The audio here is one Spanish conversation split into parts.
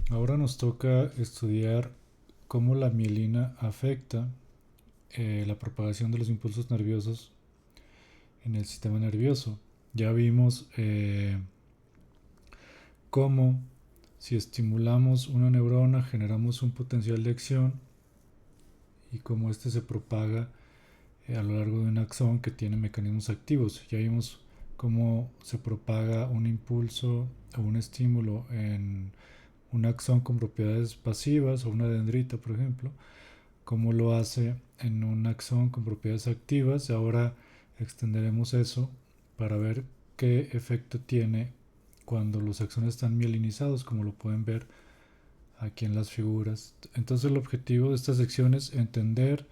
Ahora nos toca estudiar cómo la mielina afecta la propagación de los impulsos nerviosos en el sistema nervioso. Ya vimos cómo si estimulamos una neurona generamos un potencial de acción y cómo este se propaga a lo largo de un axón que tiene mecanismos activos. Ya vimos cómo se propaga un impulso o un estímulo en un axón con propiedades pasivas o una dendrita, por ejemplo, cómo lo hace en un axón con propiedades activas. Ahora extenderemos eso para ver qué efecto tiene cuando los axones están mielinizados, como lo pueden ver aquí en las figuras. Entonces el objetivo de esta sección es entender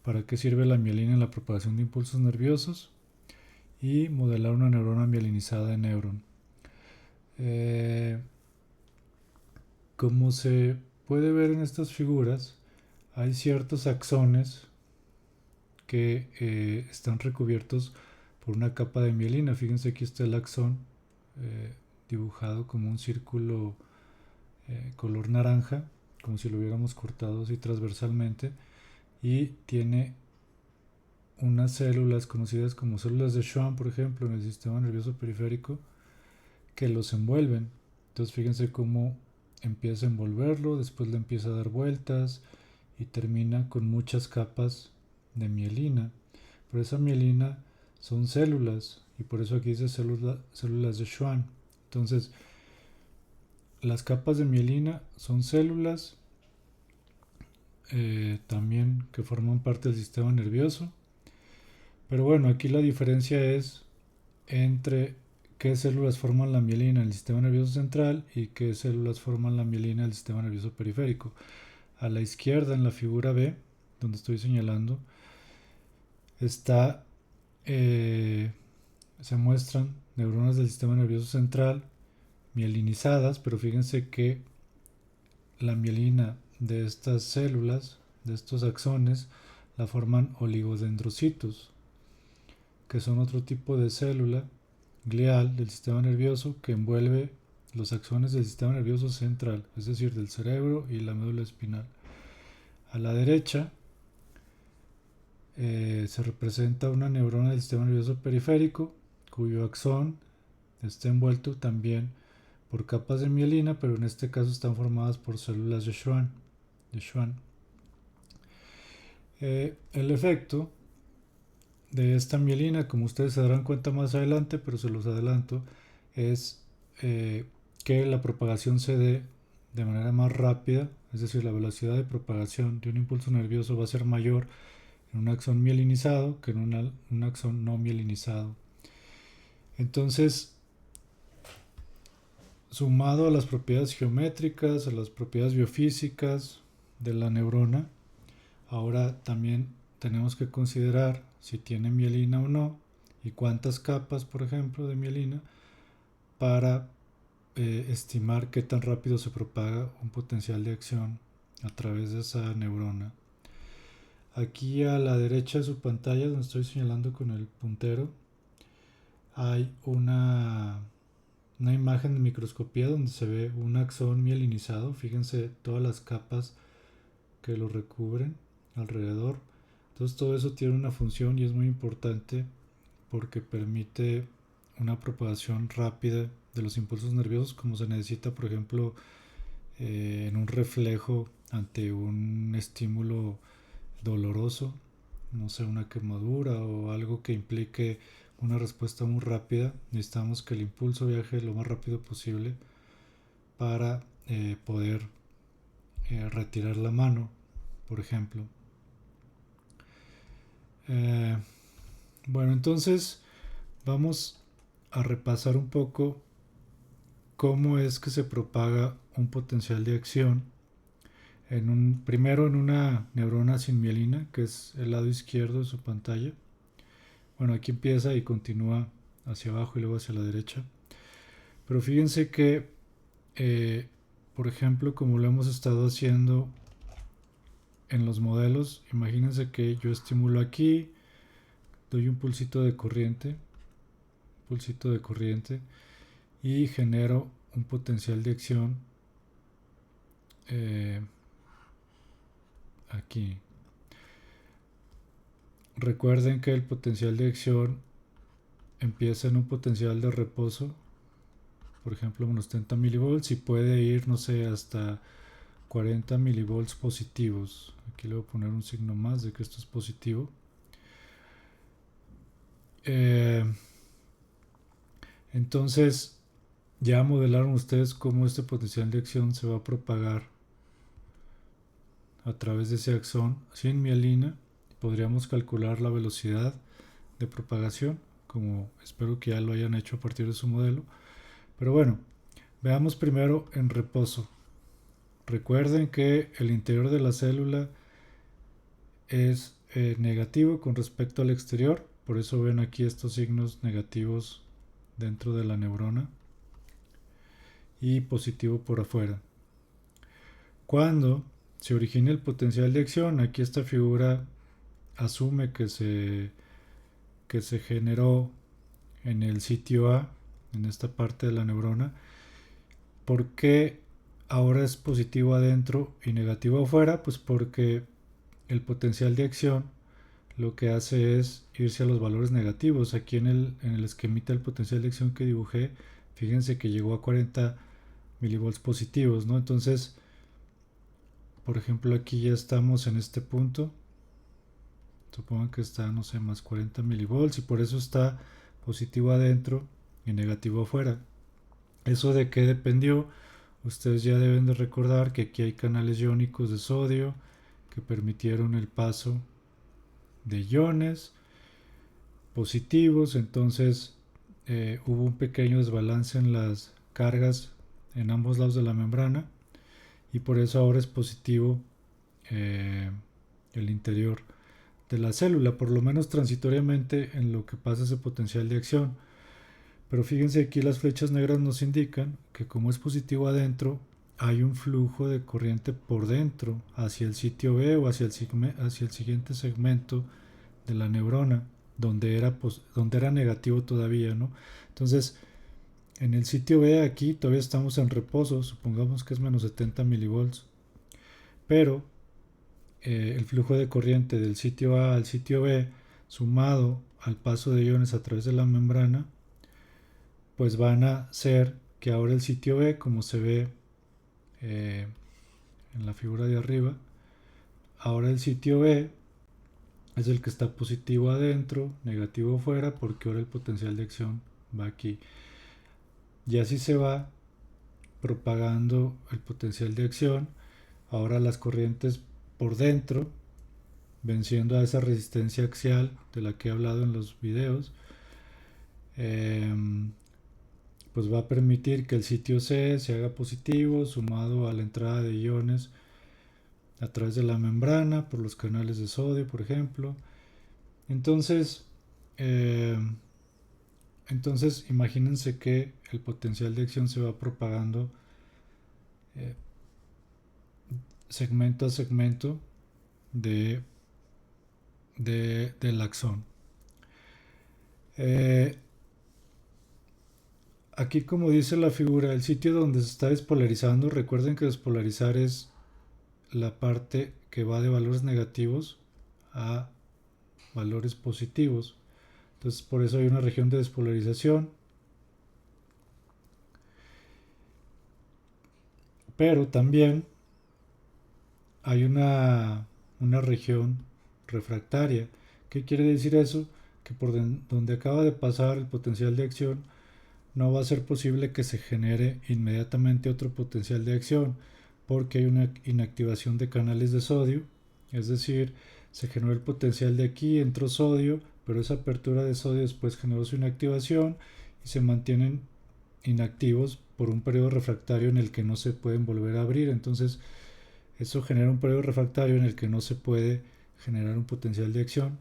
para qué sirve la mielina en la propagación de impulsos nerviosos y modelar una neurona mielinizada en Neuron. Eh, Como se puede ver en estas figuras, hay ciertos axones que están recubiertos por una capa de mielina. Fíjense, aquí está el axón dibujado como un círculo color naranja, como si lo hubiéramos cortado así transversalmente, y tiene unas células conocidas como células de Schwann, por ejemplo, en el sistema nervioso periférico, que los envuelven. Entonces fíjense cómo empieza a envolverlo, después le empieza a dar vueltas y termina con muchas capas de mielina. Pero esa mielina son células y por eso aquí dice células de Schwann. Entonces, las capas de mielina son células también que forman parte del sistema nervioso. Pero bueno, aquí la diferencia es entre qué células forman la mielina en el sistema nervioso central y qué células forman la mielina en el sistema nervioso periférico. A la izquierda en la figura B, donde estoy señalando, está se muestran neuronas del sistema nervioso central mielinizadas, pero fíjense que la mielina de estas células, de estos axones, la forman oligodendrocitos, que son otro tipo de célula glial del sistema nervioso que envuelve los axones del sistema nervioso central, es decir, del cerebro y la médula espinal. A la derecha se representa una neurona del sistema nervioso periférico cuyo axón está envuelto también por capas de mielina, pero en este caso están formadas por células de Schwann. De Schwann. El efecto de esta mielina, como ustedes se darán cuenta más adelante, pero se los adelanto, es que la propagación se dé de manera más rápida, es decir, la velocidad de propagación de un impulso nervioso va a ser mayor en un axón mielinizado que en un axón no mielinizado. Entonces, sumado a las propiedades geométricas, a las propiedades biofísicas de la neurona, ahora también tenemos que considerar si tiene mielina o no y cuántas capas, por ejemplo, de mielina para estimar qué tan rápido se propaga un potencial de acción a través de esa neurona. Aquí a la derecha de su pantalla, donde estoy señalando con el puntero, hay una imagen de microscopía donde se ve un axón mielinizado. Fíjense todas las capas que lo recubren alrededor. Entonces todo eso tiene una función y es muy importante porque permite una propagación rápida de los impulsos nerviosos como se necesita, por ejemplo, en un reflejo ante un estímulo doloroso, no sé, una quemadura o algo que implique una respuesta muy rápida. Necesitamos que el impulso viaje lo más rápido posible para poder retirar la mano, por ejemplo. Eh, bueno, entonces vamos a repasar un poco cómo es que se propaga un potencial de acción primero en una neurona sin mielina, que es el lado izquierdo de su pantalla. Bueno, aquí empieza y continúa hacia abajo y luego hacia la derecha. Pero fíjense que, eh, por ejemplo, como lo hemos estado haciendo en los modelos, imagínense que yo estimulo aquí, doy un pulsito de corriente y genero un potencial de acción aquí. Recuerden que el potencial de acción empieza en un potencial de reposo, por ejemplo unos 30 milivolts, y puede ir, no sé, hasta 40 milivolts positivos. Aquí le voy a poner un signo más de que esto es positivo. Entonces ya modelaron ustedes cómo este potencial de acción se va a propagar a través de ese axón sin mielina. Podríamos calcular la velocidad de propagación, como espero que ya lo hayan hecho a partir de su modelo. Pero bueno, veamos primero en reposo. Recuerden que el interior de la célula es negativo con respecto al exterior, por eso ven aquí estos signos negativos dentro de la neurona y positivo por afuera. Cuando se origina el potencial de acción, aquí esta figura asume que se generó en el sitio A, en esta parte de la neurona. ¿Por qué ahora es positivo adentro y negativo afuera? Pues porque el potencial de acción lo que hace es irse a los valores negativos. Aquí en el esquemita del potencial de acción que dibujé, fíjense que llegó a 40 milivolts positivos, ¿no? Entonces, por ejemplo, aquí ya estamos en este punto. Supongan que está, no sé, más 40 milivolts y por eso está positivo adentro y negativo afuera. ¿Eso de qué dependió? Ustedes ya deben de recordar que aquí hay canales iónicos de sodio que permitieron el paso de iones positivos, entonces hubo un pequeño desbalance en las cargas en ambos lados de la membrana y por eso ahora es positivo el interior de la célula, por lo menos transitoriamente en lo que pasa ese potencial de acción. Pero fíjense aquí las flechas negras nos indican que como es positivo adentro, hay un flujo de corriente por dentro hacia el sitio B o hacia el siguiente segmento de la neurona donde era negativo todavía, ¿no? Entonces, en el sitio B aquí todavía estamos en reposo, supongamos que es menos 70 milivolts, pero el flujo de corriente del sitio A al sitio B sumado al paso de iones a través de la membrana, pues van a hacer que ahora el sitio B, como se ve en la figura de arriba, ahora el sitio B es el que está positivo adentro, negativo afuera, porque ahora el potencial de acción va aquí. Y así se va propagando el potencial de acción. Ahora las corrientes por dentro, venciendo a esa resistencia axial de la que he hablado en los videos, pues va a permitir que el sitio C se haga positivo, sumado a la entrada de iones a través de la membrana, por los canales de sodio, por ejemplo. Entonces, imagínense que el potencial de acción se va propagando segmento a segmento del axón. Aquí, como dice la figura, el sitio donde se está despolarizando, recuerden que despolarizar es la parte que va de valores negativos a valores positivos. Entonces, por eso hay una región de despolarización. Pero también hay una región refractaria. ¿Qué quiere decir eso? Que por donde acaba de pasar el potencial de acción, no va a ser posible que se genere inmediatamente otro potencial de acción, porque hay una inactivación de canales de sodio, es decir, se generó el potencial de aquí, entró sodio, pero esa apertura de sodio después generó su inactivación y se mantienen inactivos por un periodo refractario en el que no se pueden volver a abrir. Entonces eso genera un periodo refractario en el que no se puede generar un potencial de acción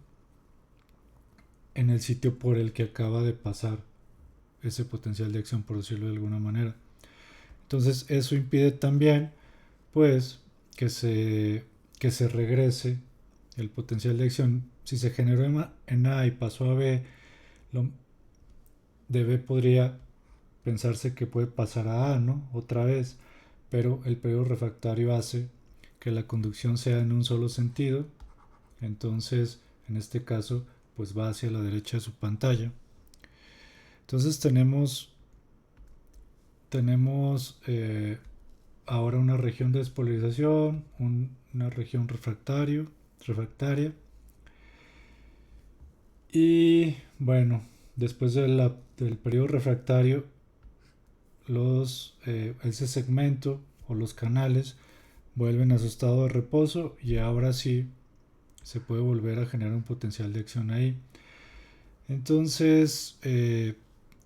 en el sitio por el que acaba de pasar ese potencial de acción, por decirlo de alguna manera. Entonces eso impide también pues que se regrese el potencial de acción. Si se generó en A y pasó a B, de B podría pensarse que puede pasar a A, ¿no? Otra vez, pero el periodo refractario hace que la conducción sea en un solo sentido. Entonces, en este caso, pues va hacia la derecha de su pantalla. Entonces tenemos ahora una región de despolarización, una región refractaria. Y bueno, después del periodo refractario, ese segmento o los canales vuelven a su estado de reposo y ahora sí se puede volver a generar un potencial de acción ahí. Entonces,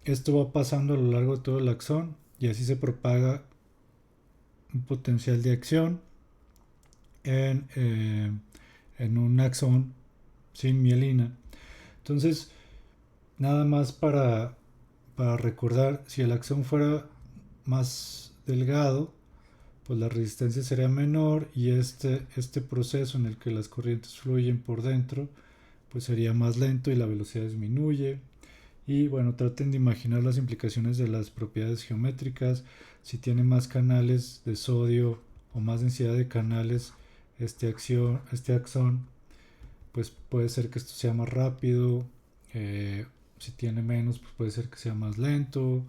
esto va pasando a lo largo de todo el axón y así se propaga un potencial de acción en un axón sin mielina. Entonces, nada más para recordar, si el axón fuera más delgado, pues la resistencia sería menor y este proceso en el que las corrientes fluyen por dentro, pues sería más lento y la velocidad disminuye. Y bueno, traten de imaginar las implicaciones de las propiedades geométricas. Si tiene más canales de sodio o más densidad de canales este axón, pues puede ser que esto sea más rápido. Si tiene menos, pues puede ser que sea más lento.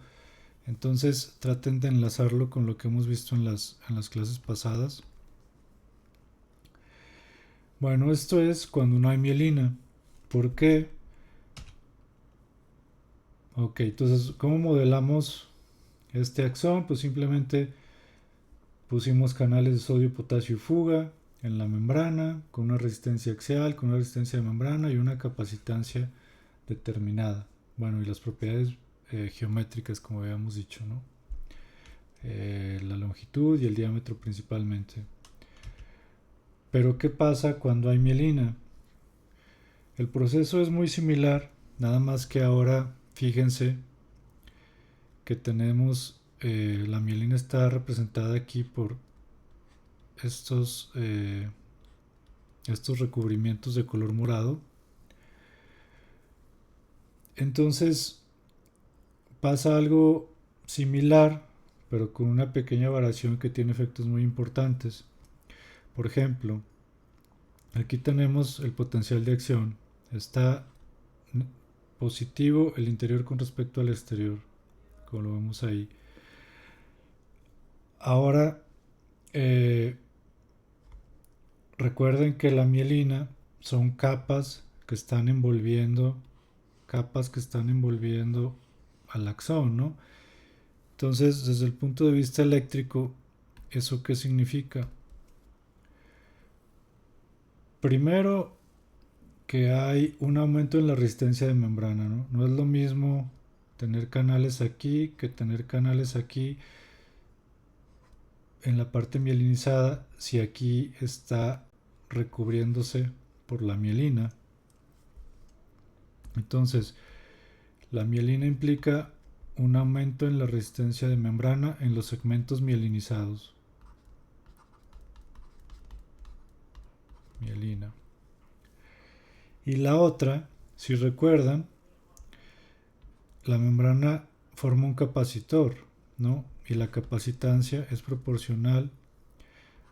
Entonces traten de enlazarlo con lo que hemos visto en las clases pasadas. Bueno, esto es cuando no hay mielina. ¿Por qué? Ok, entonces, ¿cómo modelamos este axón? Pues simplemente pusimos canales de sodio, potasio y fuga en la membrana con una resistencia axial, con una resistencia de membrana y una capacitancia determinada. Bueno, y las propiedades geométricas, como habíamos dicho, ¿no? La longitud y el diámetro principalmente. Pero ¿qué pasa cuando hay mielina? El proceso es muy similar, nada más que ahora fíjense que tenemos la mielina está representada aquí por estos recubrimientos de color morado. Entonces pasa algo similar, pero con una pequeña variación que tiene efectos muy importantes. Por ejemplo, aquí tenemos el potencial de acción. Está positivo el interior con respecto al exterior, como lo vemos ahí. Ahora, recuerden que la mielina son capas que están envolviendo al axón, ¿no? Entonces, desde el punto de vista eléctrico, ¿eso qué significa? Primero, que hay un aumento en la resistencia de membrana, ¿no? No es lo mismo tener canales aquí que tener canales aquí en la parte mielinizada si aquí está recubriéndose por la mielina. Entonces, la mielina implica un aumento en la resistencia de membrana en los segmentos mielinizados. Mielina. Y la otra, si recuerdan, la membrana forma un capacitor, ¿no? Y la capacitancia es proporcional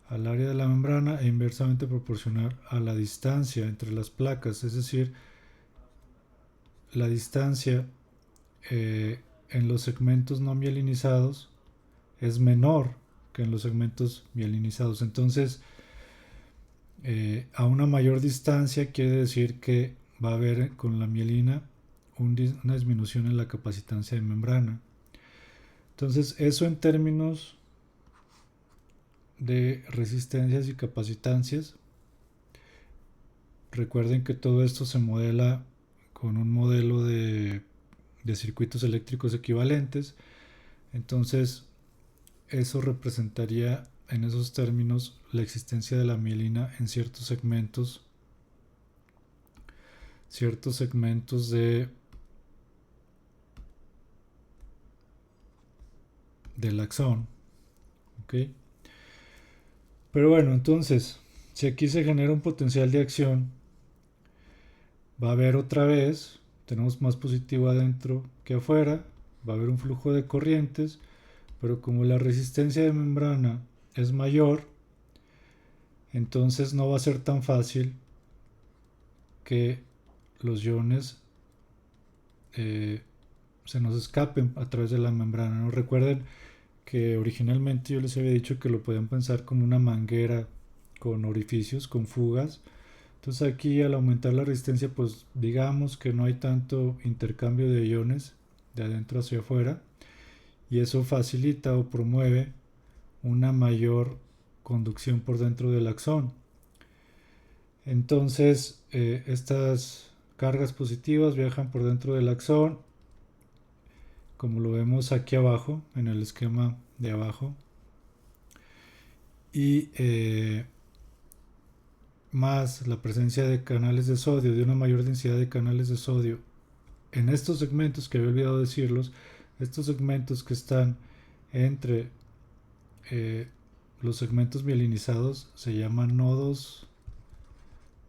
al área de la membrana e inversamente proporcional a la distancia entre las placas, es decir, la distancia en los segmentos no mielinizados es menor que en los segmentos mielinizados. Entonces, a una mayor distancia quiere decir que va a haber con la mielina una disminución en la capacitancia de membrana. Entonces, eso en términos de resistencias y capacitancias. Recuerden que todo esto se modela con un modelo de circuitos eléctricos equivalentes. Entonces, eso representaría en esos términos la existencia de la mielina en ciertos segmentos del axón. ¿Okay? Pero bueno, entonces, si aquí se genera un potencial de acción, va a haber otra vez, tenemos más positivo adentro que afuera, va a haber un flujo de corrientes, pero como la resistencia de membrana es mayor, entonces no va a ser tan fácil que los iones se nos escapen a través de la membrana, ¿no? Recuerden que originalmente yo les había dicho que lo podían pensar como una manguera con orificios, con fugas. Entonces aquí, al aumentar la resistencia, pues digamos que no hay tanto intercambio de iones de adentro hacia afuera, y eso facilita o promueve una mayor conducción por dentro del axón. Entonces estas cargas positivas viajan por dentro del axón, como lo vemos aquí abajo en el esquema de abajo, y más la presencia de canales de sodio, de una mayor densidad de canales de sodio en estos segmentos, que había olvidado decirlos, estos segmentos que están entre los segmentos mielinizados se llaman nodos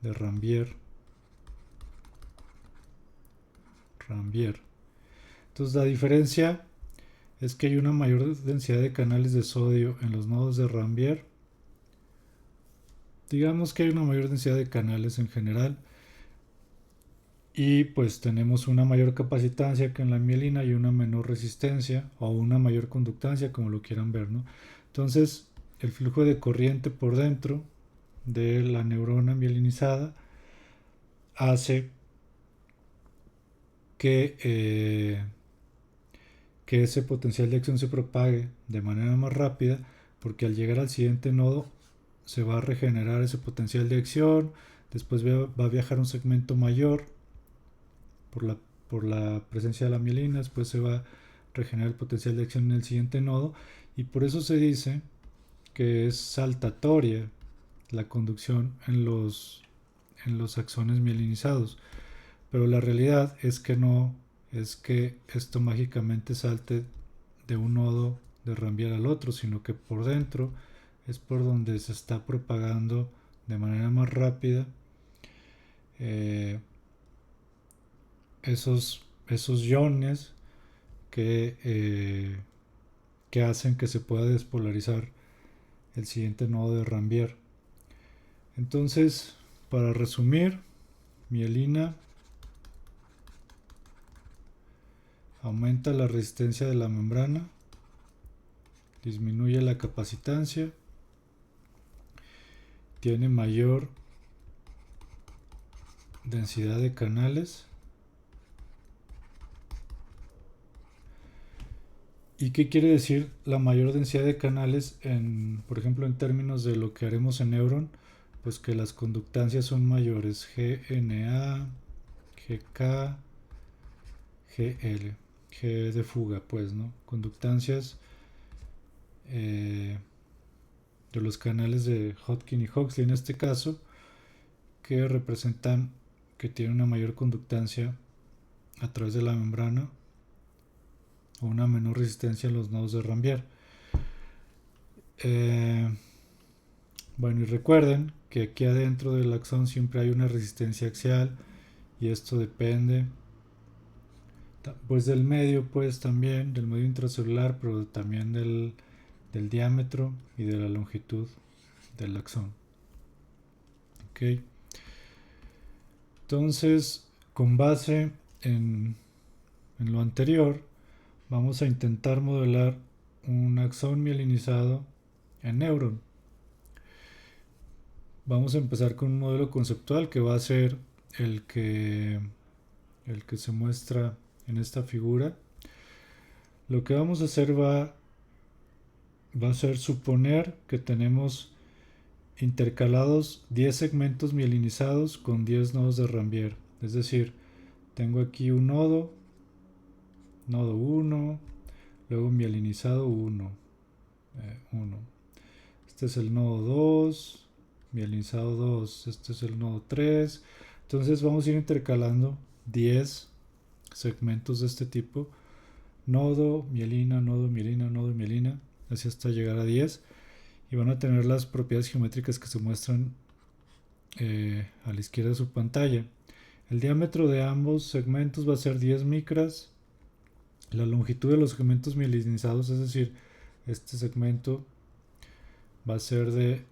de Ranvier. Entonces la diferencia es que hay una mayor densidad de canales de sodio en los nodos de Ranvier. Digamos que hay una mayor densidad de canales en general, y pues tenemos una mayor capacitancia que en la mielina y una menor resistencia o una mayor conductancia, como lo quieran ver, ¿no? Entonces el flujo de corriente por dentro de la neurona mielinizada hace que ese potencial de acción se propague de manera más rápida, porque al llegar al siguiente nodo se va a regenerar ese potencial de acción, después va a viajar un segmento mayor por la presencia de la mielina, después se va a regenerar el potencial de acción en el siguiente nodo, y por eso se dice que es saltatoria la conducción en los axones mielinizados, pero la realidad es que no es que esto mágicamente salte de un nodo de Ranvier al otro, sino que por dentro es por donde se está propagando de manera más rápida eh, esos iones que hacen que se pueda despolarizar el siguiente nodo de Ranvier. Entonces, para resumir, mielina aumenta la resistencia de la membrana, disminuye la capacitancia, tiene mayor densidad de canales. ¿Y qué quiere decir la mayor densidad de canales por ejemplo, en términos de lo que haremos en Neuron? Pues que las conductancias son mayores, GNA, GK, GL, G de fuga, pues, ¿no? Conductancias de los canales de Hodgkin y Huxley en este caso, que representan que tienen una mayor conductancia a través de la membrana o una menor resistencia en los nodos de Ranvier. Bueno, y recuerden que aquí adentro del axón siempre hay una resistencia axial, y esto depende pues del medio, pues también del medio intracelular, pero también del diámetro y de la longitud del axón. Ok, entonces, con base en lo anterior, vamos a intentar modelar un axón mielinizado en Neuron. Vamos a empezar con un modelo conceptual que va a ser el que se muestra en esta figura. Lo que vamos a hacer va a ser suponer que tenemos intercalados 10 segmentos mielinizados con 10 nodos de Ranvier. Es decir, tengo aquí un nodo 1, luego mielinizado 1. Este es el nodo 2, mielinizado 2. Este es el nodo 3. Entonces vamos a ir intercalando 10 segmentos de este tipo: nodo, mielina, nodo, mielina, nodo, mielina, así hasta llegar a 10, y van a tener las propiedades geométricas que se muestran a la izquierda de su pantalla. El diámetro de ambos segmentos va a ser 10 micras. La longitud de los segmentos mielinizados, es decir, Este segmento va a ser de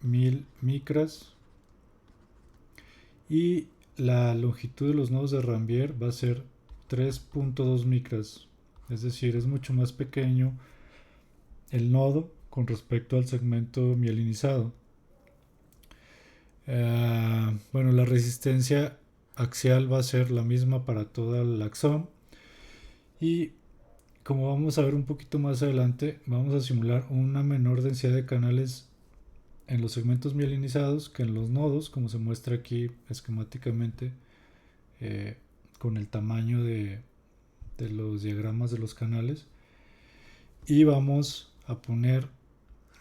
1000 micras y la longitud de los nodos de Rambier va a ser 3.2 micras, es decir, es mucho más pequeño el nodo con respecto al segmento mielinizado. Bueno, la resistencia axial va a ser la misma para toda el axón, y como vamos a ver un poquito más adelante, vamos a simular una menor densidad de canales en los segmentos mielinizados que en los nodos, como se muestra aquí esquemáticamente, con el tamaño de los diagramas de los canales, y vamos a poner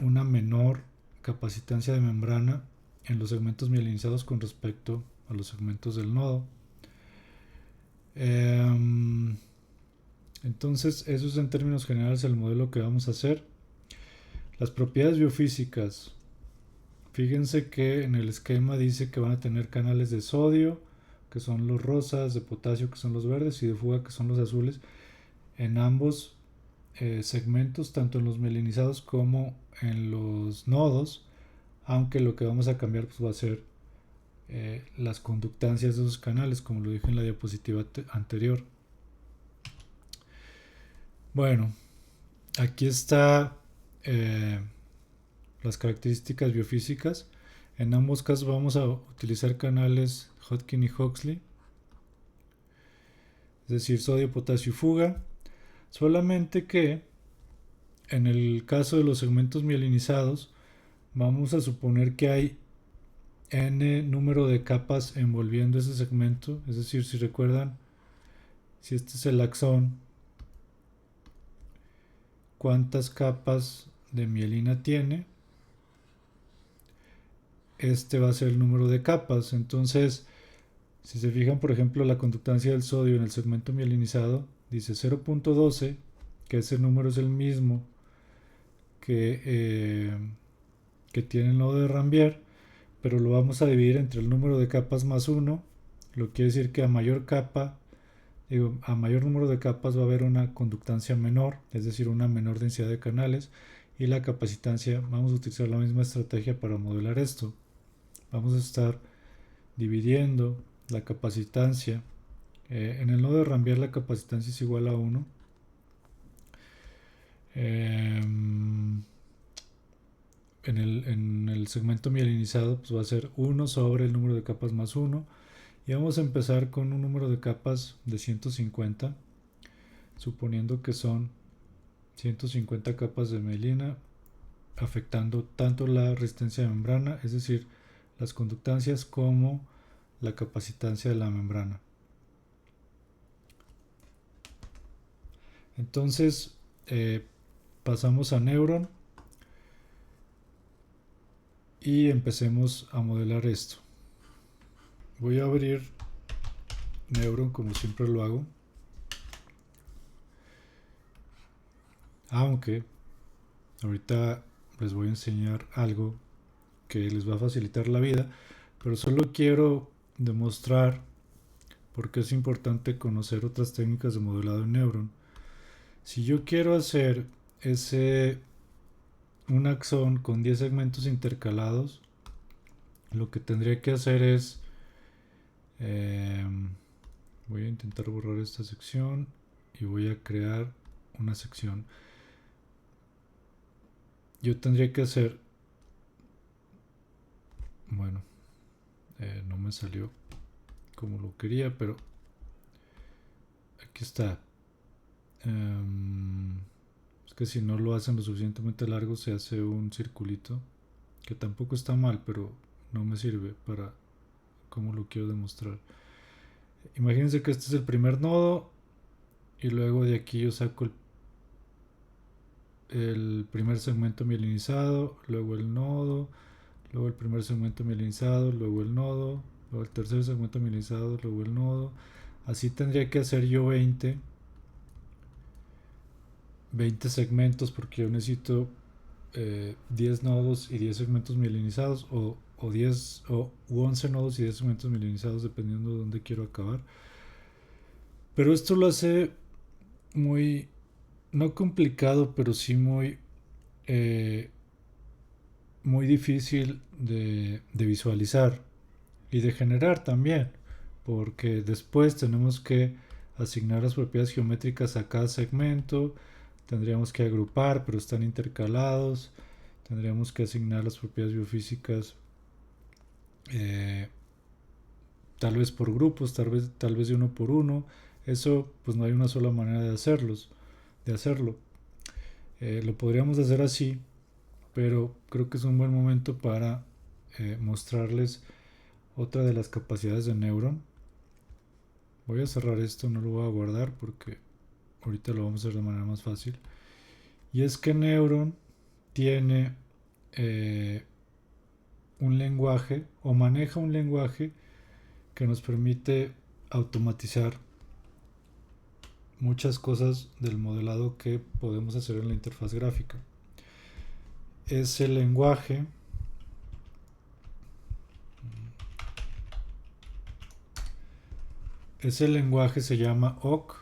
una menor capacitancia de membrana en los segmentos mielinizados con respecto a los segmentos del nodo. Entonces, eso es en términos generales el modelo que vamos a hacer. Las propiedades biofísicas. Fíjense que en el esquema dice que van a tener canales de sodio, que son los rosas, de potasio, que son los verdes, y de fuga, que son los azules, en ambos segmentos, tanto en los mielinizados como en los nodos, aunque lo que vamos a cambiar pues, va a ser las conductancias de esos canales, como lo dije en la diapositiva anterior. Bueno, aquí está las características biofísicas. En ambos casos vamos a utilizar canales Hodgkin y Huxley, es decir, sodio, potasio y fuga. Solamente que en el caso de los segmentos mielinizados vamos a suponer que hay n número de capas envolviendo ese segmento, es decir, si recuerdan, si este es el axón, cuántas capas de mielina tiene, este va a ser el número de capas. Entonces, si se fijan, por ejemplo, la conductancia del sodio en el segmento mielinizado dice 0.12, que ese número es el mismo que tiene el nodo de Rambier, pero lo vamos a dividir entre el número de capas más 1, lo que quiere decir que a mayor número de capas va a haber una conductancia menor, es decir, una menor densidad de canales, y la capacitancia, vamos a utilizar la misma estrategia para modelar esto. Vamos a estar dividiendo la capacitancia. En el nodo de Rambier la capacitancia es igual a 1. En el segmento mielinizado pues va a ser 1 sobre el número de capas más 1, y vamos a empezar con un número de capas de 150, suponiendo que son 150 capas de mielina, afectando tanto la resistencia de membrana, es decir, las conductancias, como la capacitancia de la membrana. Entonces pasamos a Neuron y empecemos a modelar esto. Voy a abrir Neuron como siempre lo hago, aunque ahorita les voy a enseñar algo que les va a facilitar la vida, pero solo quiero demostrar por qué es importante conocer otras técnicas de modelado en Neuron. Si yo quiero hacer un axón con 10 segmentos intercalados, lo que tendría que hacer es voy a intentar borrar esta sección y voy a crear una sección. Yo tendría que hacer, bueno, no me salió como lo quería, pero aquí está. Es que si no lo hacen lo suficientemente largo se hace un circulito, que tampoco está mal, pero no me sirve para cómo lo quiero demostrar. Imagínense que este es el primer nodo, y luego de aquí yo saco el primer segmento mielinizado, luego el nodo, luego el primer segmento mielinizado, luego el nodo, luego el tercer segmento mielinizado, luego el nodo. Así tendría que hacer yo 20 segmentos, porque yo necesito 10 nodos y 10 segmentos mielinizados, o 10 o 11 nodos y 10 segmentos mielinizados, dependiendo de dónde quiero acabar. Pero esto lo hace muy, no complicado, pero sí muy eh, muy difícil de visualizar y de generar también, porque después tenemos que asignar las propiedades geométricas a cada segmento, tendríamos que agrupar, pero están intercalados, tendríamos que asignar las propiedades biofísicas eh, tal vez por grupos, tal vez de uno por uno. Eso pues no hay una sola manera de hacerlo. Lo podríamos hacer así, pero creo que es un buen momento para mostrarles otra de las capacidades de Neuron. Voy a cerrar esto, no lo voy a guardar porque ahorita lo vamos a hacer de manera más fácil. Y es que Neuron tiene eh, un lenguaje o maneja un lenguaje que nos permite automatizar muchas cosas del modelado que podemos hacer en la interfaz gráfica. Ese lenguaje se llama OC,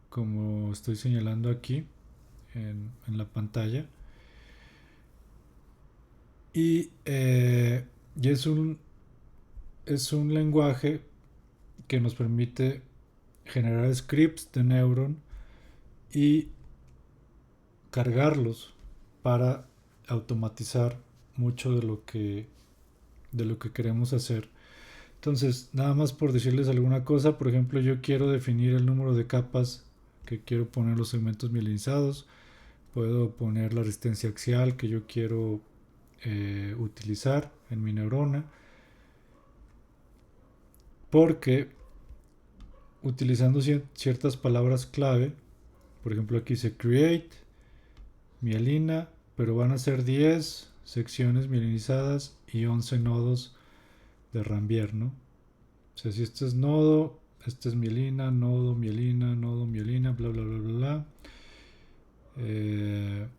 como estoy señalando aquí en la pantalla. Y es un lenguaje que nos permite generar scripts de Neuron y cargarlos para automatizar mucho de lo que queremos hacer. Entonces, nada más por decirles alguna cosa, por ejemplo, yo quiero definir el número de capas que quiero poner los segmentos mielinizados, puedo poner la resistencia axial que yo quiero utilizar en mi neurona, porque utilizando ciertas palabras clave, por ejemplo aquí dice create, mielina, pero van a ser 10 secciones mielinizadas y 11 nodos de Rambier, ¿no? O sea, si este es nodo, este es mielina, nodo, mielina, bla, bla, bla, bla, bla.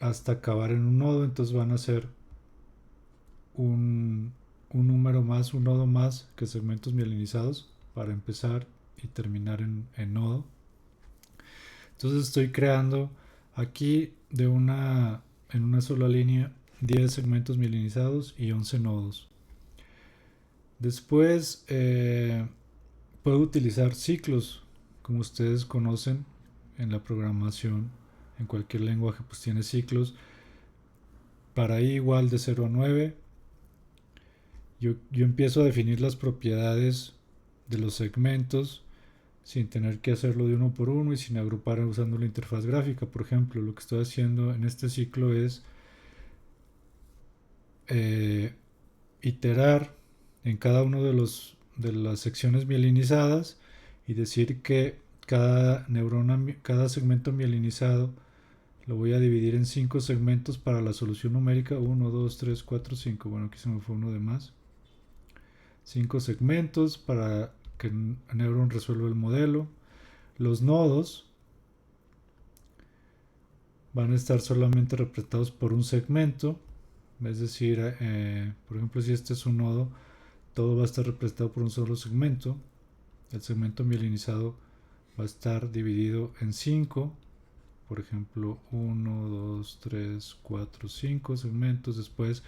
Hasta acabar en un nodo, entonces van a ser un, un número más, un nodo más que segmentos mielinizados para empezar y terminar en nodo. Entonces estoy creando aquí en una sola línea 10 segmentos mielinizados y 11 nodos. Después puedo utilizar ciclos, como ustedes conocen en la programación, en cualquier lenguaje pues tiene ciclos. Para i igual de 0 a 9, yo empiezo a definir las propiedades de los segmentos sin tener que hacerlo de uno por uno y sin agrupar usando la interfaz gráfica. Por ejemplo, lo que estoy haciendo en este ciclo es eh, iterar en cada uno de las secciones mielinizadas y decir que cada segmento mielinizado lo voy a dividir en 5 segmentos para la solución numérica 1, 2, 3, 4, 5. Bueno, aquí se me fue uno de más. 5 segmentos para que Neuron resuelva el modelo. Los nodos van a estar solamente representados por un segmento, es decir, por ejemplo, si este es un nodo, todo va a estar representado por un solo segmento. El segmento mielinizado va a estar dividido en 5, por ejemplo, 1, 2, 3, 4, 5 segmentos. Después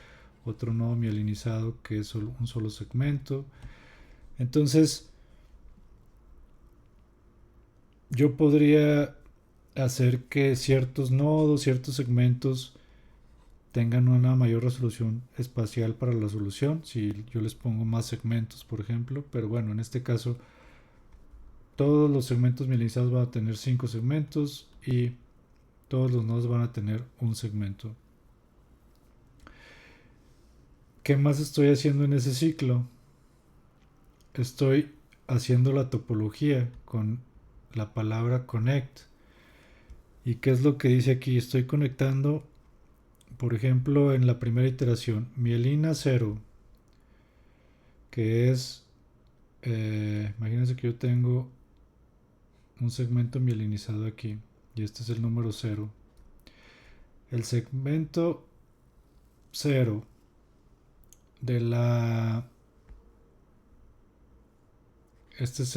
otro nodo mielinizado que es un solo segmento. Entonces, yo podría hacer que ciertos nodos, ciertos segmentos tengan una mayor resolución espacial para la solución, si yo les pongo más segmentos, por ejemplo. Pero bueno, en este caso todos los segmentos mielinizados van a tener 5 segmentos y todos los nodos van a tener un segmento. ¿Qué más estoy haciendo en ese ciclo? Estoy haciendo la topología con la palabra connect. ¿Y qué es lo que dice aquí? Estoy conectando, por ejemplo, en la primera iteración, mielina 0, que es, imagínense que yo tengo un segmento mielinizado aquí, y este es el número 0. El segmento 0 de la este es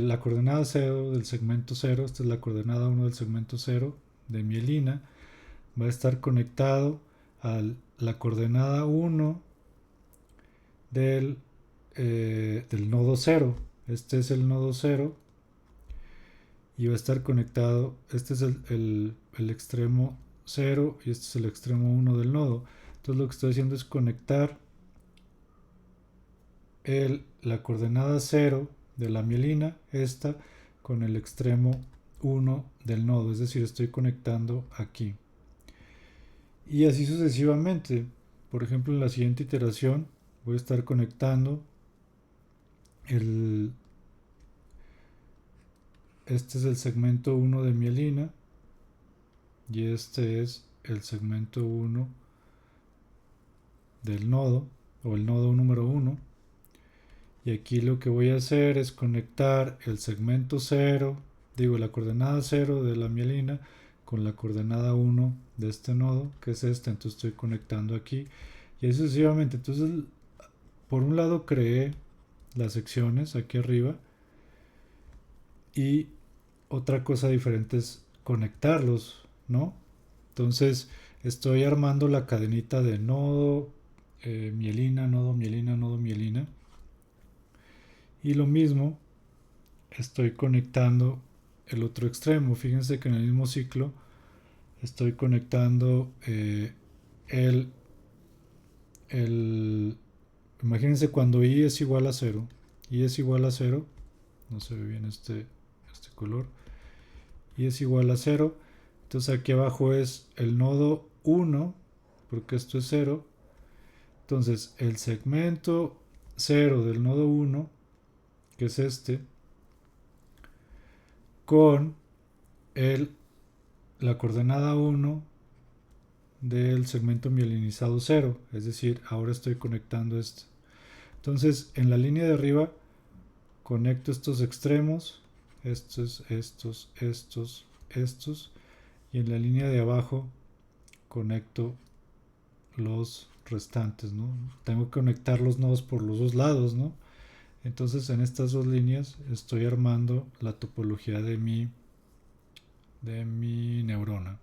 la coordenada 0 del segmento 0, esta es la coordenada 1 del segmento 0 de mielina, va a estar conectado a la coordenada 1 del nodo 0. Este es el nodo 0 y va a estar conectado, este es el extremo 0 y este es el extremo 1 del nodo. Entonces lo que estoy haciendo es conectar la coordenada 0 de la mielina, esta, con el extremo 1 del nodo, es decir, estoy conectando aquí. Y así sucesivamente. Por ejemplo, en la siguiente iteración voy a estar conectando este es el segmento 1 de mielina y este es el segmento 1 del nodo, o el nodo número 1. Y aquí lo que voy a hacer es conectar el segmento 0, la coordenada 0 de la mielina con la coordenada 1 de este nodo, que es esta. Entonces estoy conectando aquí y así sucesivamente. Entonces, por un lado creé las secciones aquí arriba y otra cosa diferente es conectarlos, ¿no? Entonces estoy armando la cadenita de nodo, mielina, nodo, mielina, nodo, mielina. Y lo mismo estoy conectando el otro extremo. Fíjense que en el mismo ciclo estoy conectando imagínense cuando i es igual a 0. I es igual a 0. No se ve bien este color. I es igual a 0. Entonces aquí abajo es el nodo 1, porque esto es 0. Entonces el segmento 0 del nodo 1, que es este, con la coordenada 1 del segmento mielinizado 0, es decir, ahora estoy conectando esto. Entonces en la línea de arriba conecto estos extremos, estos, y en la línea de abajo conecto los restantes, ¿no? Tengo que conectar los nodos por los dos lados, ¿no? Entonces en estas dos líneas estoy armando la topología de mi neurona.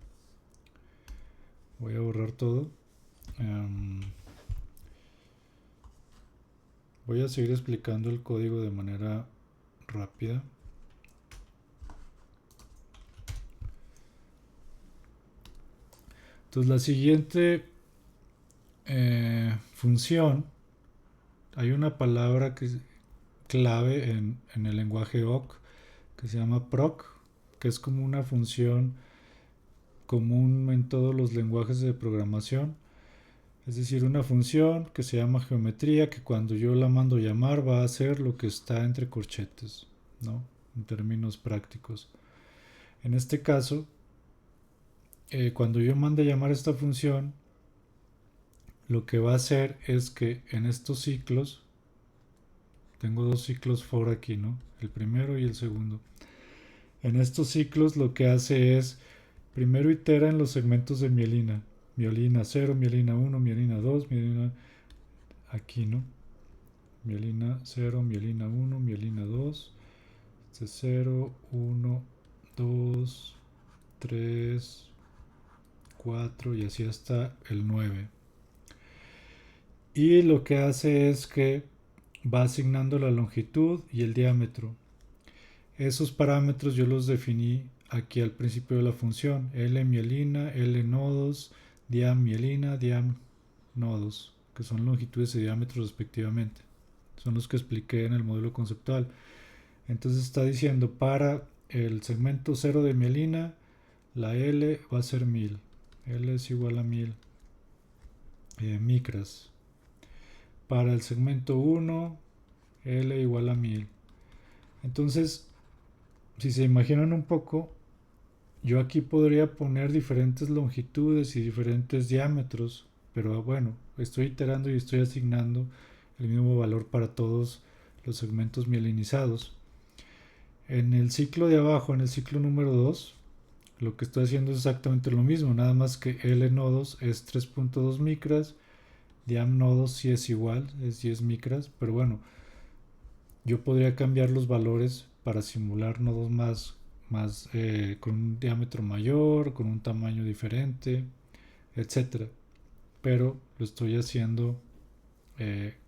Voy a borrar todo. Voy a seguir explicando el código de manera rápida. Entonces la siguiente función, hay una palabra que es clave en el lenguaje awk que se llama proc, que es como una función común en todos los lenguajes de programación. Es decir, una función que se llama geometría, que cuando yo la mando llamar va a hacer lo que está entre corchetes, ¿no? En términos prácticos. En este caso, cuando yo mande llamar esta función, lo que va a hacer es que en estos ciclos, tengo dos ciclos for aquí, ¿no? El primero y el segundo. En estos ciclos lo que hace es, primero itera en los segmentos de mielina. Mielina 0, mielina 1, mielina 2, mielina aquí, ¿no? Mielina 0, mielina 1, mielina 2, 0, 1, 2, 3, 4 y así hasta el 9. Y lo que hace es que va asignando la longitud y el diámetro. Esos parámetros yo los definí aquí al principio de la función. L mielina, L nodos, diam mielina, diam nodos, que son longitudes y diámetros respectivamente. Son los que expliqué en el modelo conceptual. Entonces está diciendo, para el segmento 0 de mielina, la L va a ser 1000. L es igual a 1000 micras. Para el segmento 1, L igual a 1000. Entonces, si se imaginan un poco, yo aquí podría poner diferentes longitudes y diferentes diámetros, pero bueno, estoy iterando y estoy asignando el mismo valor para todos los segmentos mielinizados. En el ciclo de abajo, en el ciclo número 2, lo que estoy haciendo es exactamente lo mismo, nada más que L nodos es 3.2 micras, diam nodos sí es igual, es 10 micras, pero bueno, yo podría cambiar los valores para simular nodos con un diámetro mayor, con un tamaño diferente, etcétera. Pero lo estoy haciendo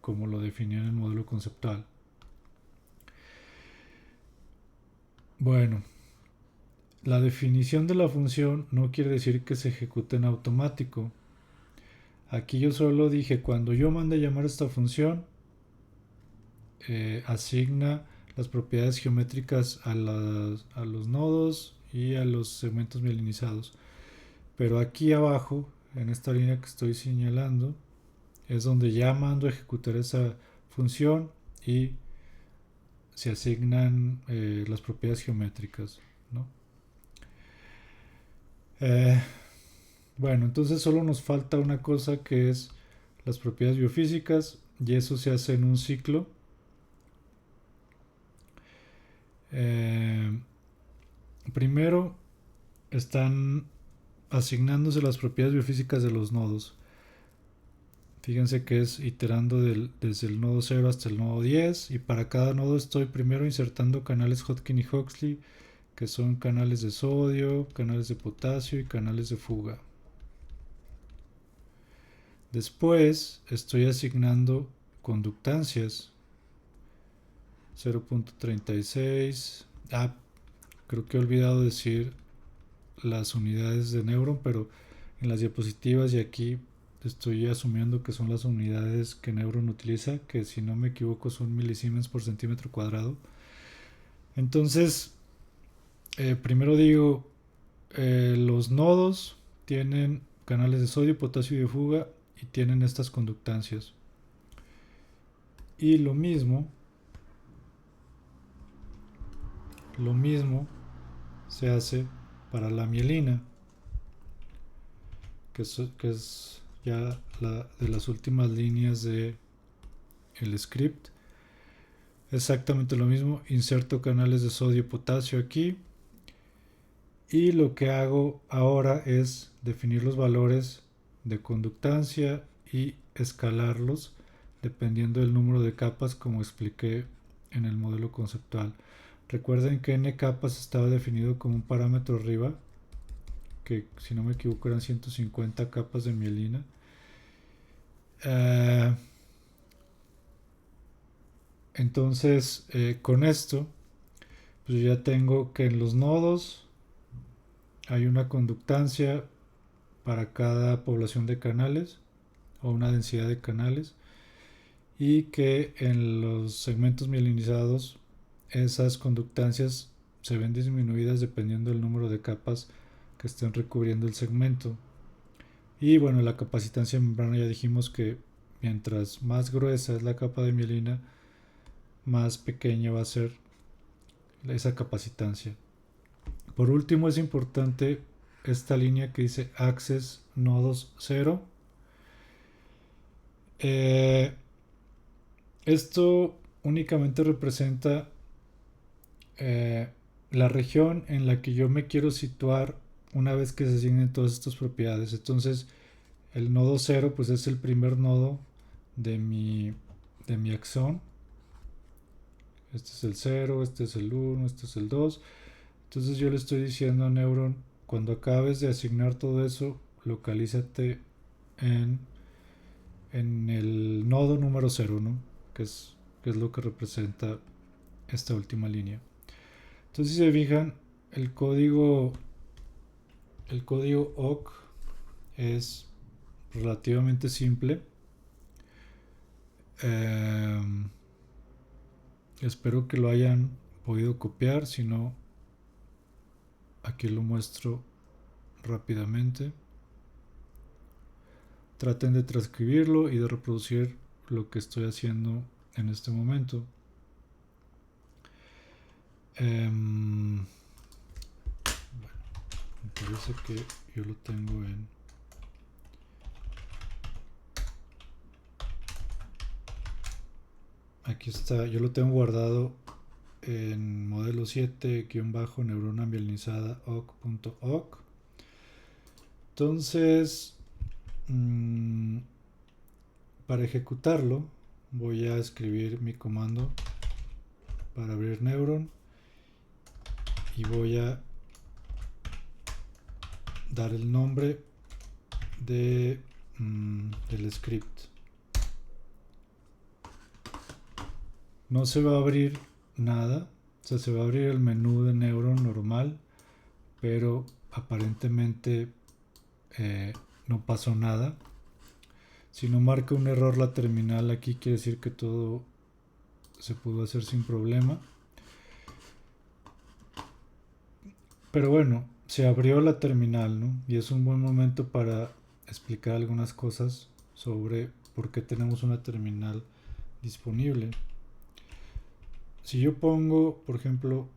como lo definí en el modelo conceptual. Bueno, la definición de la función no quiere decir que se ejecute en automático. Aquí yo solo dije, cuando yo mande a llamar esta función, asigna las propiedades geométricas a los nodos y a los segmentos mielinizados. Pero aquí abajo, en esta línea que estoy señalando, es donde ya mando a ejecutar esa función y se asignan las propiedades geométricas, ¿no? Bueno, entonces solo nos falta una cosa, que es las propiedades biofísicas, y eso se hace en un ciclo. Primero están asignándose las propiedades biofísicas de los nodos. Fíjense que es iterando desde el nodo 0 hasta el nodo 10, y para cada nodo estoy primero insertando canales Hodgkin y Huxley, que son canales de sodio, canales de potasio y canales de fuga. Después estoy asignando conductancias 0.36. Creo que he olvidado decir las unidades de Neuron, pero en las diapositivas y aquí estoy asumiendo que son las unidades que Neuron utiliza, que si no me equivoco son milisiemens por centímetro cuadrado. Entonces, primero digo, los nodos tienen canales de sodio, potasio y de fuga, y tienen estas conductancias. Y lo mismo se hace para la mielina, que es ya de las últimas líneas de el script. Exactamente lo mismo, inserto canales de sodio y potasio aquí, y lo que hago ahora es definir los valores de conductancia y escalarlos dependiendo del número de capas, como expliqué en el modelo conceptual. Recuerden que n capas estaba definido como un parámetro arriba, que si no me equivoco eran 150 capas de mielina. Entonces, con esto, pues ya tengo que en los nodos hay una conductancia para cada población de canales o una densidad de canales, y que en los segmentos mielinizados esas conductancias se ven disminuidas dependiendo del número de capas que estén recubriendo el segmento. Y bueno, la capacitancia de membrana, ya dijimos que mientras más gruesa es la capa de mielina, más pequeña va a ser esa capacitancia. Por último, es importante esta línea que dice access nodos 0. Esto únicamente representa la región en la que yo me quiero situar una vez que se asignen todas estas propiedades. Entonces, el nodo 0 pues es el primer nodo de mi axón. Este es el 0, este es el 1, este es el 2. Entonces yo le estoy diciendo a Neuron, cuando acabes de asignar todo eso, localízate en el nodo número 0, ¿no? Que es lo que representa esta última línea. Entonces, si se fijan, el código awk es relativamente simple. Espero que lo hayan podido copiar, si no, aquí lo muestro rápidamente. Traten de transcribirlo y de reproducir lo que estoy haciendo en este momento. Bueno, me parece que yo lo tengo en... Aquí está, yo lo tengo guardado en modelo 7-neurona mielinizada awk.awk. Entonces, para ejecutarlo, voy a escribir mi comando para abrir Neuron y voy a dar el nombre del script. No se va a abrir nada, o sea, se va a abrir el menú de Neuron normal, pero aparentemente no pasó nada. Si no marca un error la terminal aquí, quiere decir que todo se pudo hacer sin problema. Pero bueno, se abrió la terminal, ¿no? Y es un buen momento para explicar algunas cosas sobre por qué tenemos una terminal disponible. Si yo pongo, por ejemplo,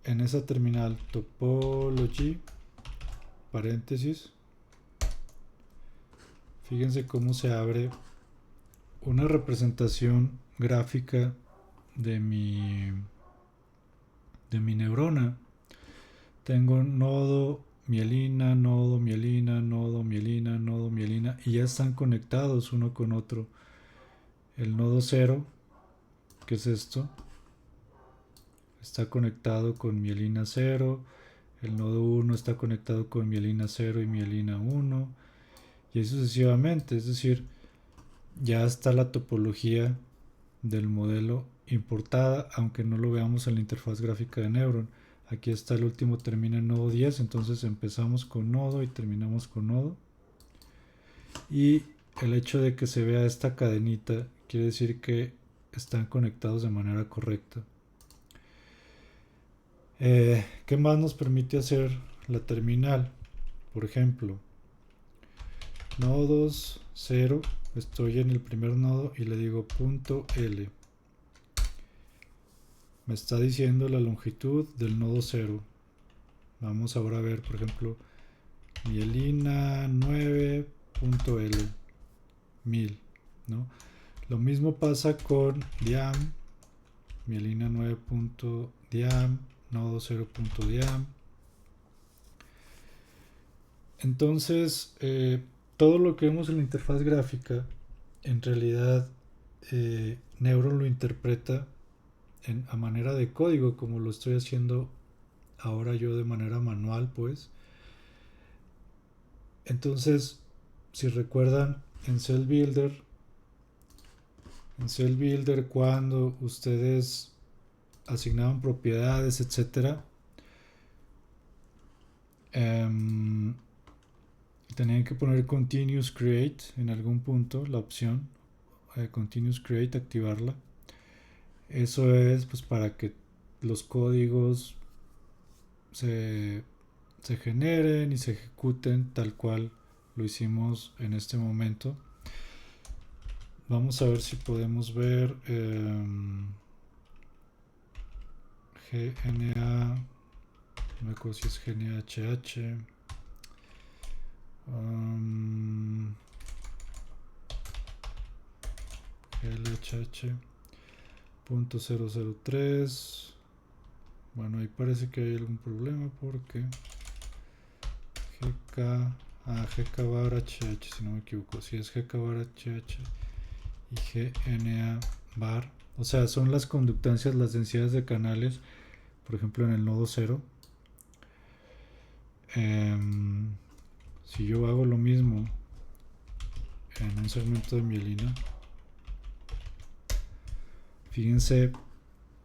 en esa terminal topology, paréntesis, fíjense cómo se abre una representación gráfica de mi neurona. Tengo nodo, mielina, nodo, mielina, nodo, mielina, nodo, mielina, y ya están conectados uno con otro. El nodo 0, que es esto, está conectado con mielina 0, el nodo 1 está conectado con mielina 0 y mielina 1, y así sucesivamente. Es decir, ya está la topología del modelo importada, aunque no lo veamos en la interfaz gráfica de Neuron. Aquí está el último, termina en nodo 10, entonces empezamos con nodo y terminamos con nodo. Y el hecho de que se vea esta cadenita quiere decir que están conectados de manera correcta. ¿Qué más nos permite hacer la terminal? Por ejemplo, nodos 0, estoy en el primer nodo y le digo punto L. Me está diciendo la longitud del nodo 0. Vamos ahora a ver, por ejemplo, mielina 9.L, 1000, ¿no? Lo mismo pasa con diam, mielina 9.diam, nodo 0.diam. Entonces, todo lo que vemos en la interfaz gráfica, en realidad Neuron lo interpreta a manera de código, como lo estoy haciendo ahora yo de manera manual, pues. Entonces, si recuerdan, en Cell Builder, cuando ustedes asignaban propiedades, etcétera, tenían que poner continuous create en algún punto, la opción continuous create, activarla. Eso es pues para que los códigos se generen y se ejecuten tal cual lo hicimos en este momento. Vamos a ver si podemos ver GNA, no me acuerdo si es GNHH, GLHH .003. Bueno, ahí parece que hay algún problema porque GK bar HH, si no me equivoco, si es GK bar HH y GNA bar, o sea, son las conductancias, las densidades de canales, por ejemplo en el nodo 0. Si yo hago lo mismo en un segmento de mielina, fíjense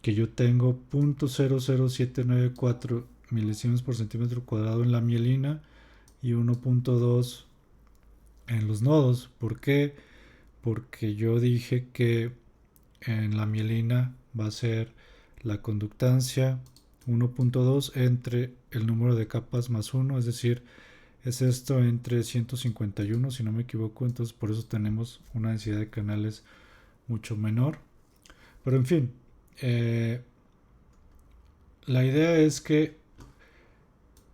que yo tengo 0.00794 milisiemens por centímetro cuadrado en la mielina y 1.2 en los nodos. ¿Por qué? Porque yo dije que en la mielina va a ser la conductancia 1.2 entre el número de capas más 1, es decir, es esto entre 151 si no me equivoco, entonces por eso tenemos una densidad de canales mucho menor. Pero en fin, la idea es que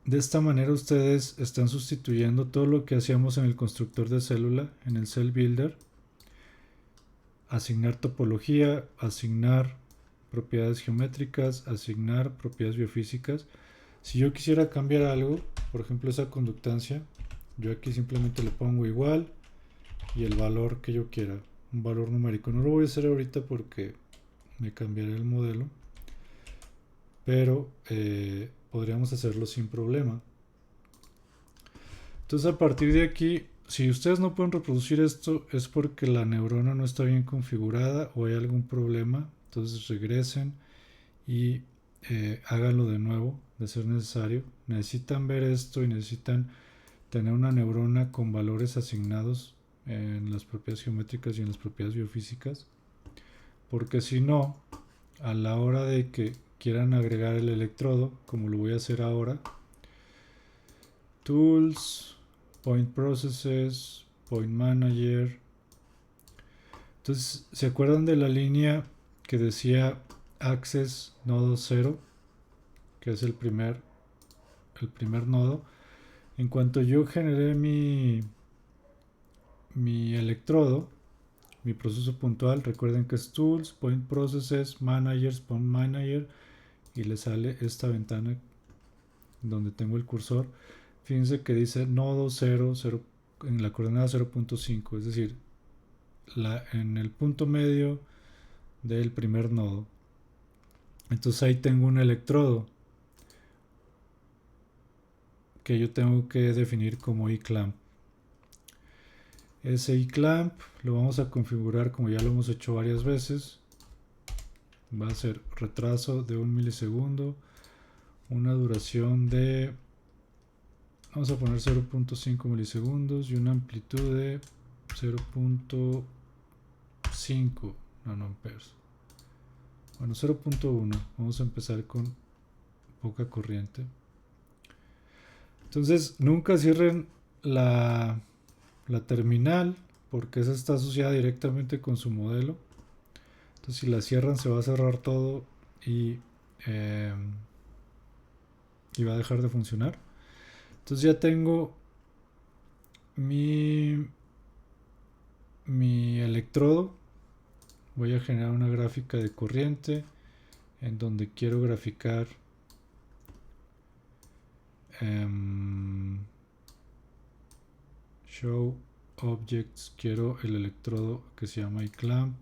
de esta manera ustedes están sustituyendo todo lo que hacíamos en el constructor de célula, en el Cell Builder. Asignar topología, asignar propiedades geométricas, asignar propiedades biofísicas. Si yo quisiera cambiar algo, por ejemplo esa conductancia, yo aquí simplemente le pongo igual y el valor que yo quiera, un valor numérico. No lo voy a hacer ahorita porque me cambiaré el modelo. pero podríamos hacerlo sin problema. Entonces a partir de aquí, si ustedes no pueden reproducir esto, es porque la neurona no está bien configurada o hay algún problema. Entonces regresen y háganlo de nuevo, de ser necesario. Necesitan ver esto y necesitan tener una neurona con valores asignados en las propiedades geométricas y en las propiedades biofísicas, porque si no, a la hora de que quieran agregar el electrodo, como lo voy a hacer ahora, Tools, Point Processes, Point Manager. Entonces, ¿se acuerdan de la línea que decía Access Nodo 0? Que es el primer nodo. En cuanto yo generé mi electrodo, mi proceso puntual, recuerden que es Tools, Point Processes, Managers, Point Manager, y le sale esta ventana donde tengo el cursor. Fíjense que dice nodo 0, 0 en la coordenada 0.5, es decir, en el punto medio del primer nodo. Entonces ahí tengo un electrodo que yo tengo que definir como iClamp. Ese iClamp lo vamos a configurar como ya lo hemos hecho varias veces. Va a ser retraso de 1 milisegundo, una duración de, vamos a poner 0.5 milisegundos y una amplitud de 0.5 nanoamperes. Bueno, 0.1. Vamos a empezar con poca corriente. Entonces, nunca cierren la terminal, porque esa está asociada directamente con su modelo. Entonces, si la cierran, se va a cerrar todo y va a dejar de funcionar. Entonces ya tengo mi electrodo. Voy a generar una gráfica de corriente en donde quiero graficar show objects. Quiero el electrodo que se llama iClamp,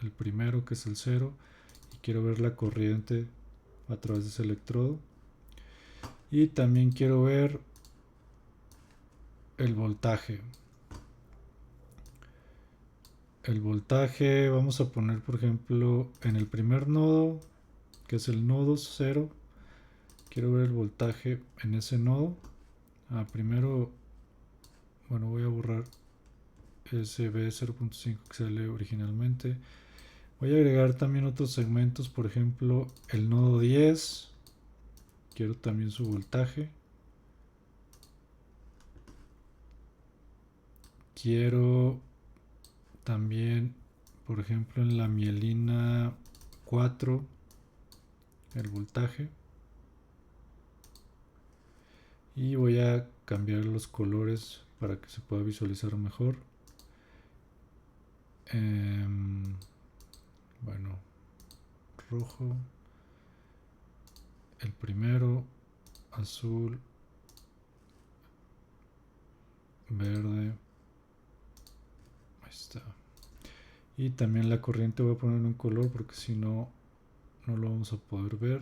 el primero, que es el 0, y quiero ver la corriente a través de ese electrodo, y también quiero ver el voltaje. El voltaje vamos a poner, por ejemplo, en el primer nodo, que es el nodo 0. Quiero ver el voltaje en ese nodo. Primero, bueno, voy a borrar ese B0.5 que sale originalmente. Voy a agregar también otros segmentos, por ejemplo, el nodo 10. Quiero también su voltaje. Quiero también, por ejemplo, en la mielina 4, el voltaje. Y voy a cambiar los colores para que se pueda visualizar mejor. Bueno, rojo, el primero, azul, verde, ahí está. Y también la corriente voy a poner un color porque si no, no lo vamos a poder ver.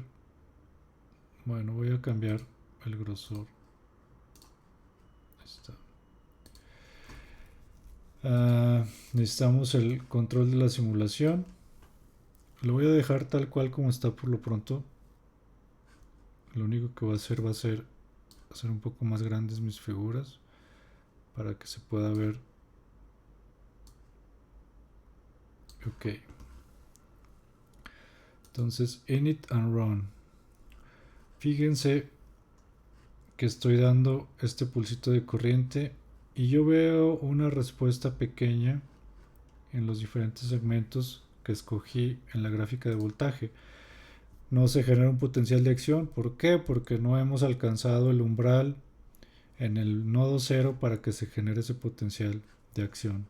Bueno, voy a cambiar el grosor. Ahí está. Necesitamos el control de la simulación. Lo voy a dejar tal cual como está por lo pronto. Lo único que voy a hacer hacer un poco más grandes mis figuras para que se pueda ver. Ok. Entonces, init and run. Fíjense que estoy dando este pulsito de corriente y yo veo una respuesta pequeña en los diferentes segmentos que escogí en la gráfica de voltaje. No se genera un potencial de acción. ¿Por qué? Porque no hemos alcanzado el umbral en el nodo 0 para que se genere ese potencial de acción.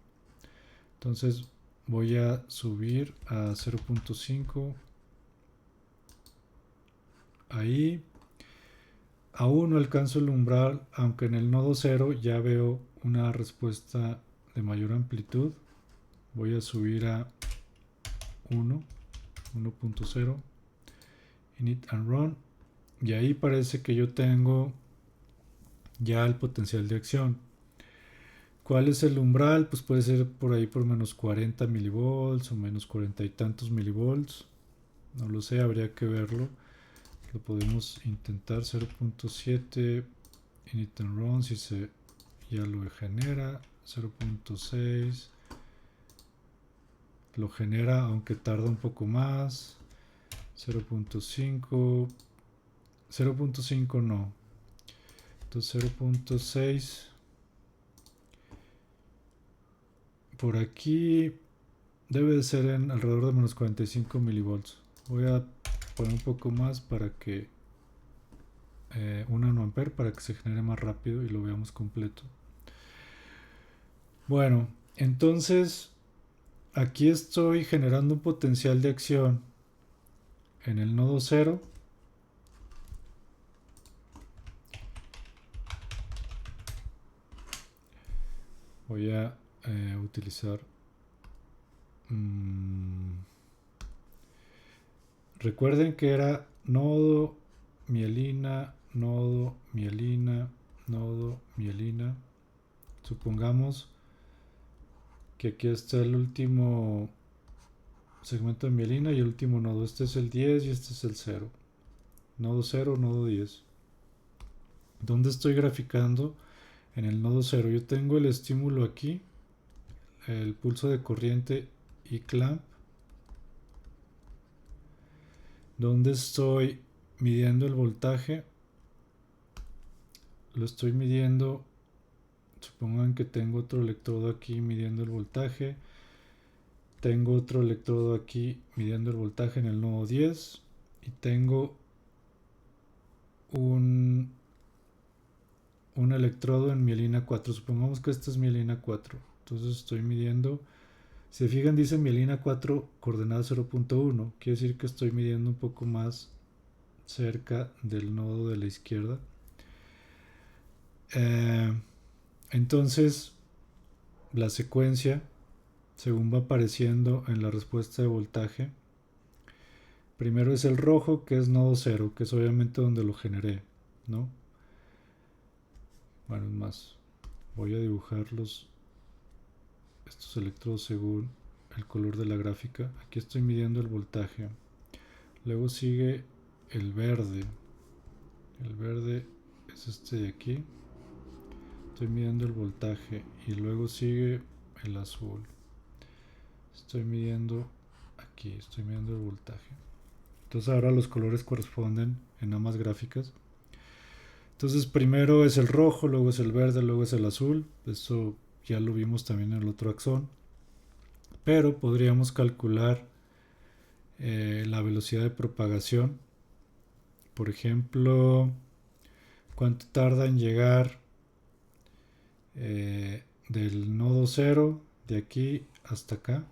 Entonces voy a subir a 0.5. Ahí aún no alcanzo el umbral, aunque en el nodo 0 ya veo una respuesta de mayor amplitud. Voy a subir a 1, 1.0, init and run, y ahí parece que yo tengo ya el potencial de acción. ¿Cuál es el umbral? Pues puede ser por ahí por menos 40 milivolts o menos 40 y tantos milivolts. No lo sé, habría que verlo. Lo podemos intentar 0.7 init and run si se ya lo genera. 0.6 lo genera aunque tarda un poco más. 0.5 0.5 no. Entonces 0.6 por aquí debe de ser en alrededor de menos 45 milivolts. Voy a poner un poco más para que 1 nanoampere para que se genere más rápido y lo veamos completo. Bueno, entonces aquí estoy generando un potencial de acción en el nodo 0. Voy a utilizar recuerden que era nodo, mielina, nodo, mielina, nodo, mielina. Supongamos que aquí está el último segmento de mielina y el último nodo. Este es el 10 y este es el 0. Nodo 0, nodo 10. ¿Dónde estoy graficando? En el nodo 0. Yo tengo el estímulo aquí, el pulso de corriente y clamp. ¿Dónde estoy midiendo el voltaje? Lo estoy midiendo. Supongan que tengo otro electrodo aquí midiendo el voltaje. Tengo otro electrodo aquí midiendo el voltaje en el nodo 10. Y tengo un electrodo en mielina 4. Supongamos que esta es mielina 4. Entonces estoy midiendo. Si se fijan, dice mielina 4 coordenada 0.1. Quiere decir que estoy midiendo un poco más cerca del nodo de la izquierda. Entonces, la secuencia, según va apareciendo en la respuesta de voltaje, primero es el rojo, que es nodo 0, que es obviamente donde lo generé, ¿no? Bueno, es más, voy a dibujar estos electrodos según el color de la gráfica. Aquí estoy midiendo el voltaje. Luego sigue el verde. El verde es este de aquí. Estoy midiendo el voltaje. Y luego sigue el azul. Estoy midiendo aquí. Estoy midiendo el voltaje. Entonces ahora los colores corresponden en ambas gráficas. Entonces primero es el rojo, luego es el verde, luego es el azul. Eso ya lo vimos también en el otro axón. Pero podríamos calcular la velocidad de propagación. Por ejemplo, cuánto tarda en llegar del nodo 0 de aquí hasta acá.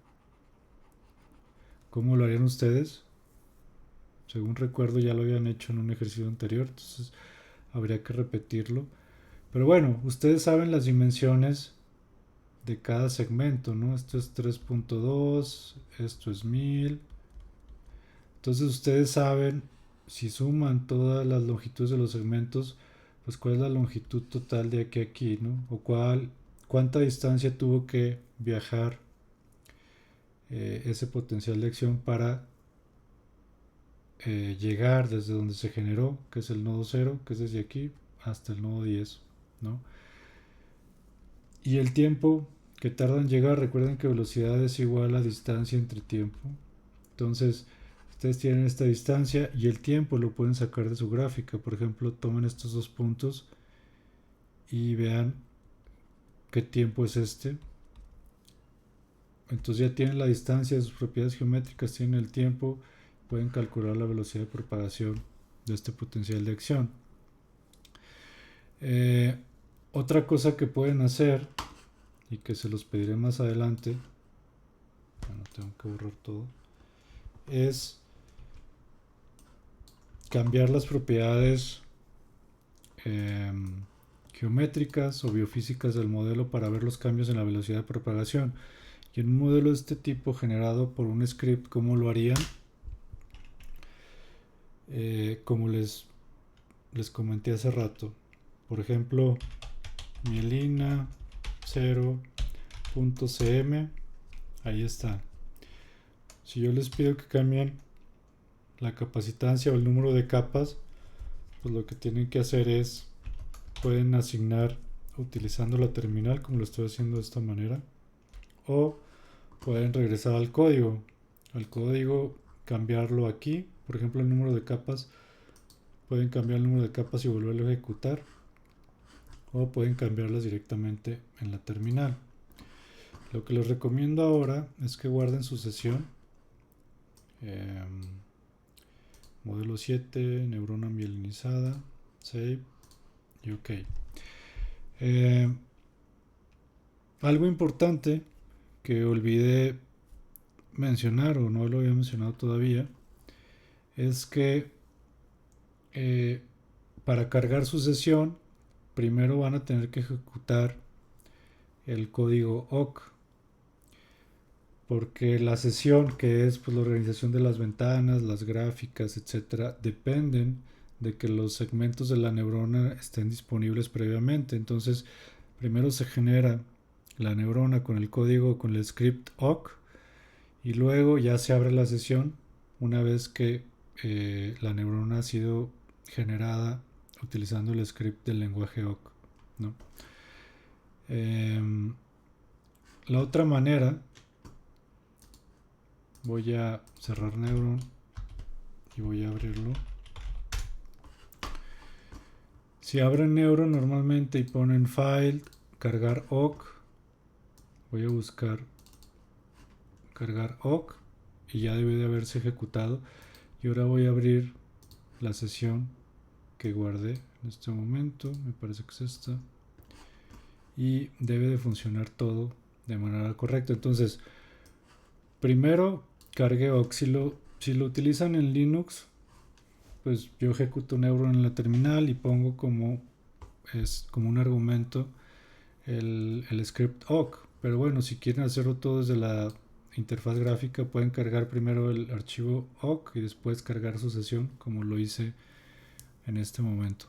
¿Cómo lo harían ustedes? Según recuerdo ya lo habían hecho en un ejercicio anterior, entonces habría que repetirlo. Pero bueno, ustedes saben las dimensiones de cada segmento, ¿no? Esto es 3.2, esto es 1000. Entonces ustedes saben, si suman todas las longitudes de los segmentos, pues cuál es la longitud total de aquí a aquí, ¿no? O cuánta distancia tuvo que viajar ese potencial de acción para llegar desde donde se generó, que es el nodo 0, que es desde aquí, hasta el nodo 10, ¿no? Y el tiempo que tarda en llegar, recuerden que velocidad es igual a distancia entre tiempo. Entonces, ustedes tienen esta distancia y el tiempo lo pueden sacar de su gráfica. Por ejemplo, tomen estos dos puntos y vean qué tiempo es este. Entonces ya tienen la distancia de sus propiedades geométricas, tienen el tiempo, pueden calcular la velocidad de propagación de este potencial de acción. Otra cosa que pueden hacer y que se los pediré más adelante, bueno, tengo que borrar todo, es cambiar las propiedades geométricas o biofísicas del modelo para ver los cambios en la velocidad de propagación. Y en un modelo de este tipo generado por un script, ¿cómo lo harían? como les comenté hace rato. Por ejemplo, mielina 0.cm, ahí está. Si yo les pido que cambien la capacitancia o el número de capas, pues lo que tienen que hacer es, pueden asignar utilizando la terminal, como lo estoy haciendo de esta manera, o pueden regresar al código, cambiarlo aquí. Por ejemplo, el número de capas, pueden cambiar el número de capas y volverlo a ejecutar, o pueden cambiarlas directamente en la terminal. Lo que les recomiendo ahora es que guarden su sesión, modelo 7, neurona mielinizada, save y ok. Algo importante que olvidé mencionar, o no lo había mencionado todavía, es que para cargar su sesión primero van a tener que ejecutar el código awk, porque la sesión, que es pues la organización de las ventanas, las gráficas, etcétera, dependen de que los segmentos de la neurona estén disponibles previamente. Entonces primero se genera la neurona con el código, con el script awk, y luego ya se abre la sesión una vez que la neurona ha sido generada utilizando el script del lenguaje awk, ¿no? La otra manera, voy a cerrar Neuron y voy a abrirlo. Si abren Neuron normalmente y ponen File, cargar awk, voy a buscar cargar awk y ya debe de haberse ejecutado. Y ahora voy a abrir la sesión que guardé en este momento, me parece que es esta, y debe de funcionar todo de manera correcta. Entonces, primero cargue awk. Si lo utilizan en Linux, pues yo ejecuto Neuron en la terminal y pongo como un argumento el script awk. Pero bueno, si quieren hacerlo todo desde la interfaz gráfica, pueden cargar primero el archivo awk y después cargar su sesión, como lo hice en este momento.